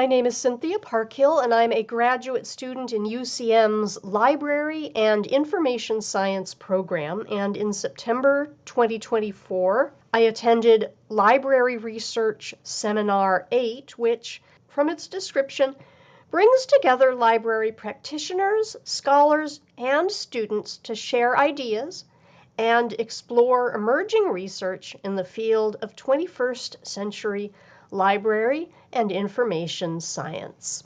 My name is Cynthia Parkhill, and I'm a graduate student in UCM's Library and Information Science program. And in September 2024, I attended Library Research Seminar 8, which, from its description, brings together library practitioners, scholars, and students to share ideas and explore emerging research in the field of 21st century library and information science.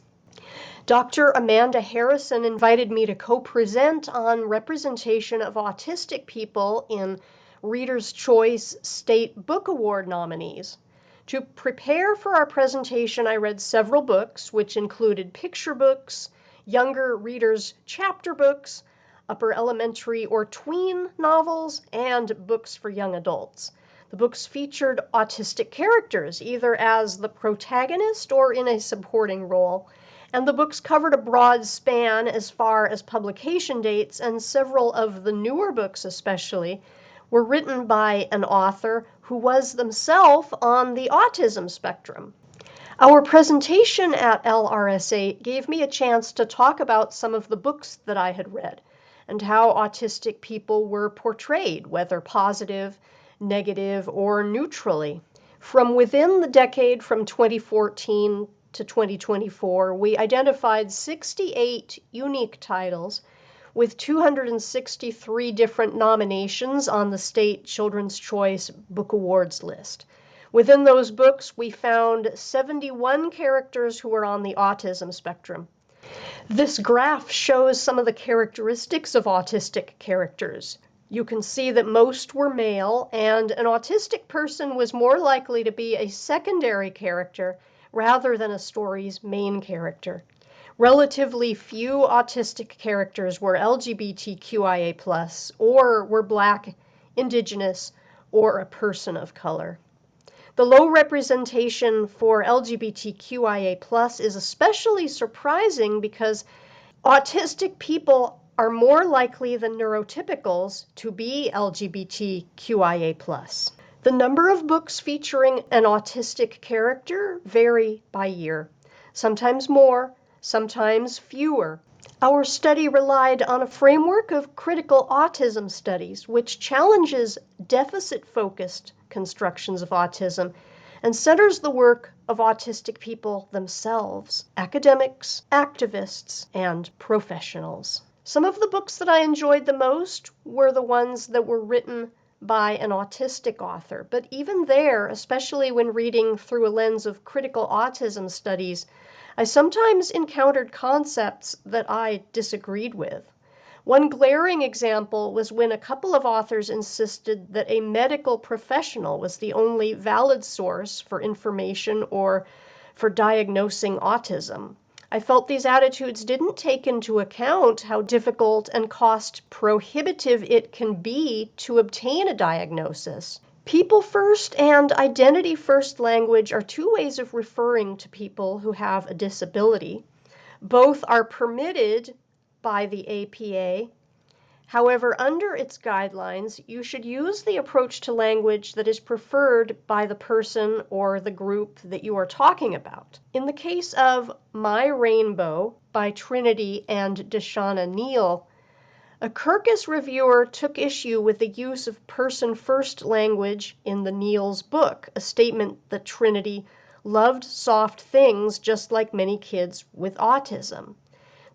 Dr. Amanda Harrison invited me to co-present on representation of autistic people in Reader's Choice State Book Award nominees. To prepare for our presentation, I read several books, which included picture books, younger readers' chapter books, upper elementary or tween novels, and books for young adults. The books featured autistic characters, either as the protagonist or in a supporting role, and the books covered a broad span as far as publication dates, and several of the newer books especially were written by an author who was themselves on the autism spectrum. Our presentation at LRSA gave me a chance to talk about some of the books that I had read and how autistic people were portrayed, whether positive, negative, or neutrally. From within the decade from 2014 to 2024, we identified 68 unique titles with 263 different nominations on the State Children's Choice Book Awards list. Within those books, we found 71 characters who were on the autism spectrum. This graph shows some of the characteristics of autistic characters. You can see that most were male, and an autistic person was more likely to be a secondary character rather than a story's main character. Relatively few autistic characters were LGBTQIA+, or were Black, Indigenous, or a person of color. The low representation for LGBTQIA+ is especially surprising because autistic people are more likely than neurotypicals to be LGBTQIA+. The number of books featuring an autistic character vary by year, sometimes more, sometimes fewer. Our study relied on a framework of Critical Autism Studies, which challenges deficit-focused constructions of autism and centers the work of autistic people themselves, academics, activists, and professionals. Some of the books that I enjoyed the most were the ones that were written by an autistic author, but even there, especially when reading through a lens of critical autism studies, I sometimes encountered concepts that I disagreed with. One glaring example was when a couple of authors insisted that a medical professional was the only valid source for information or for diagnosing autism. I felt these attitudes didn't take into account how difficult and cost-prohibitive it can be to obtain a diagnosis. People-first and identity-first language are two ways of referring to people who have a disability. Both are permitted by the APA. However, under its guidelines, you should use the approach to language that is preferred by the person or the group that you are talking about. In the case of My Rainbow by Trinity and Deshauna Neal, a Kirkus reviewer took issue with the use of person-first language in the Neal's book, a statement that Trinity loved soft things just like many kids with autism.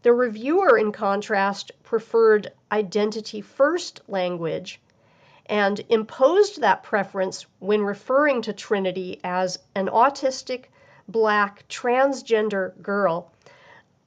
The reviewer, in contrast, preferred identity-first language and imposed that preference when referring to Trinity as an autistic, Black, transgender girl,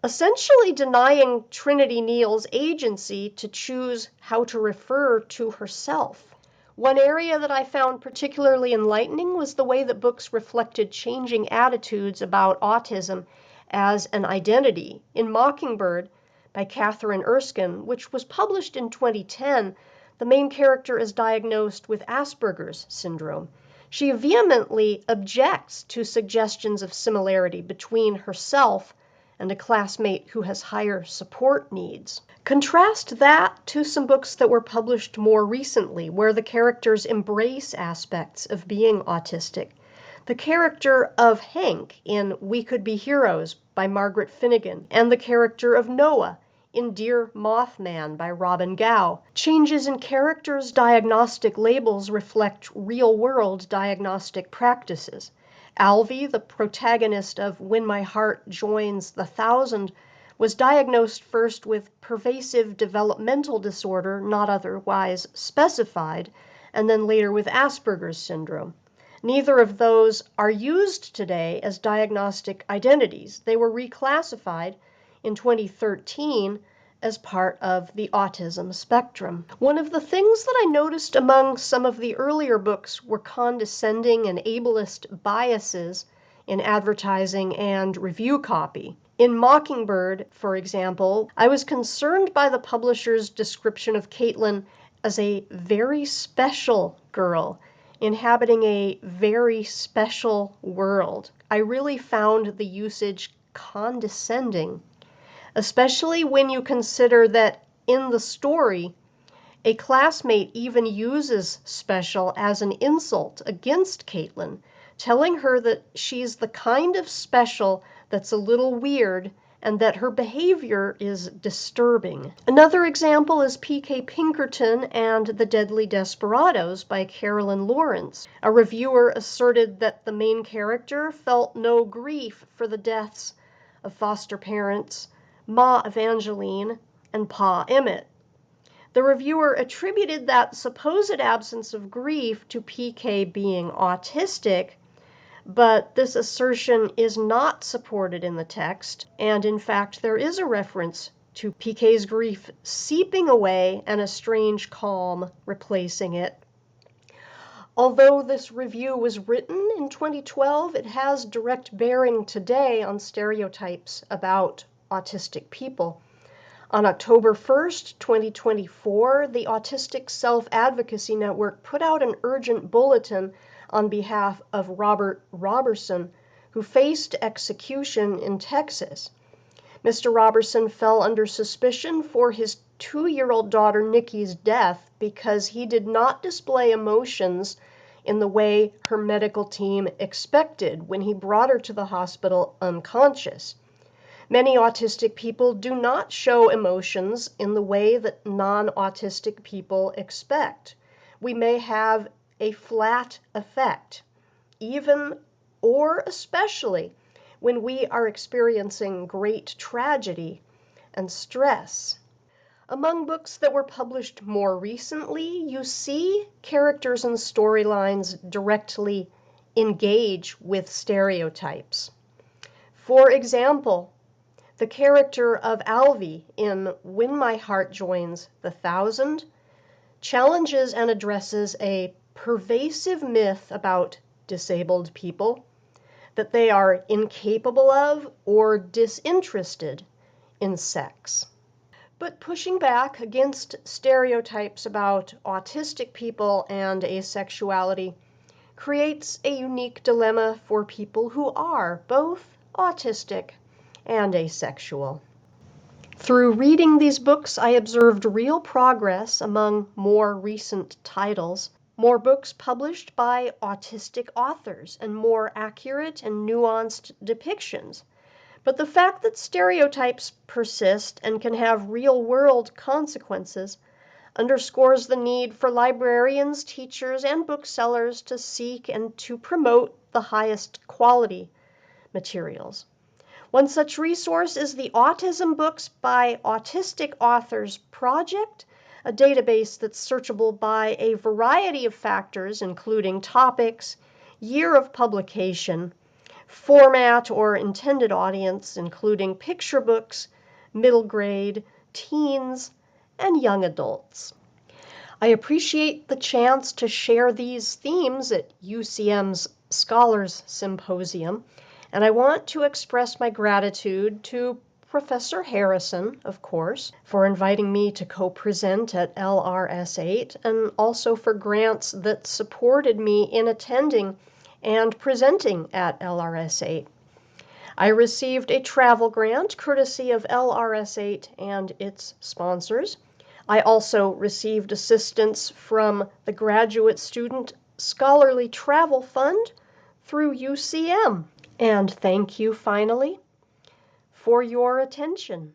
essentially denying Trinity Neal's agency to choose how to refer to herself. One area that I found particularly enlightening was the way that books reflected changing attitudes about autism as an identity. In Mockingbird by Catherine Erskine, which was published in 2010, the main character is diagnosed with Asperger's syndrome. She vehemently objects to suggestions of similarity between herself and a classmate who has higher support needs. Contrast that to some books that were published more recently, where the characters embrace aspects of being autistic. the character of Hank in We Could Be Heroes by Margaret Finnegan, and the character of Noah in Dear Mothman by Robin Gow. Changes in characters' diagnostic labels reflect real-world diagnostic practices. Alvy, the protagonist of When My Heart Joins the Thousand, was diagnosed first with pervasive developmental disorder not otherwise specified, and then later with Asperger's syndrome. Neither of those are used today as diagnostic identities. They were reclassified in 2013 as part of the autism spectrum. One of the things that I noticed among some of the earlier books were condescending and ableist biases in advertising and review copy. In Mockingbird, for example, I was concerned by the publisher's description of Caitlin as a very special girl, inhabiting a very special world. I really found the usage condescending, especially when you consider that in the story, a classmate even uses special as an insult against Caitlin, telling her that she's the kind of special that's a little weird and that her behavior is disturbing. Another example is P.K. Pinkerton and the Deadly Desperados by Carolyn Lawrence. A reviewer asserted that the main character felt no grief for the deaths of foster parents Ma Evangeline and Pa Emmett. The reviewer attributed that supposed absence of grief to PK being autistic, but this assertion is not supported in the text, and in fact there is a reference to PK's grief seeping away and a strange calm replacing it. Although this review was written in 2012, it has direct bearing today on stereotypes about autistic people. On October 1st, 2024, the Autistic Self-Advocacy Network put out an urgent bulletin on behalf of Robert Roberson, who faced execution in Texas. Mr. Roberson fell under suspicion for his 2-year-old daughter Nikki's death because he did not display emotions in the way her medical team expected when he brought her to the hospital unconscious. Many autistic people do not show emotions in the way that non-autistic people expect. We may have a flat effect, even or especially when we are experiencing great tragedy and stress. Among books that were published more recently, you see characters and storylines directly engage with stereotypes. For example, the character of Alvy in When My Heart Joins the Thousand challenges and addresses a pervasive myth about disabled people, that they are incapable of or disinterested in sex. But pushing back against stereotypes about autistic people and asexuality creates a unique dilemma for people who are both autistic and asexual. Through reading these books, I observed real progress among more recent titles, more books published by autistic authors, and more accurate and nuanced depictions. But the fact that stereotypes persist and can have real-world consequences underscores the need for librarians, teachers, and booksellers to seek and to promote the highest quality materials. One such resource is the Autism Books by Autistic Authors Project, a database that's searchable by a variety of factors, including topics, year of publication, format or intended audience, including picture books, middle grade, teens, and young adults. I appreciate the chance to share these themes at UCM's Scholars Symposium, and I want to express my gratitude to Professor Harrison, of course, for inviting me to co-present at LRS8, and also for grants that supported me in attending and presenting at LRS8. I received a travel grant courtesy of LRS8 and its sponsors. I also received assistance from the Graduate Student Scholarly Travel Fund through UCM. And thank you finally for your attention.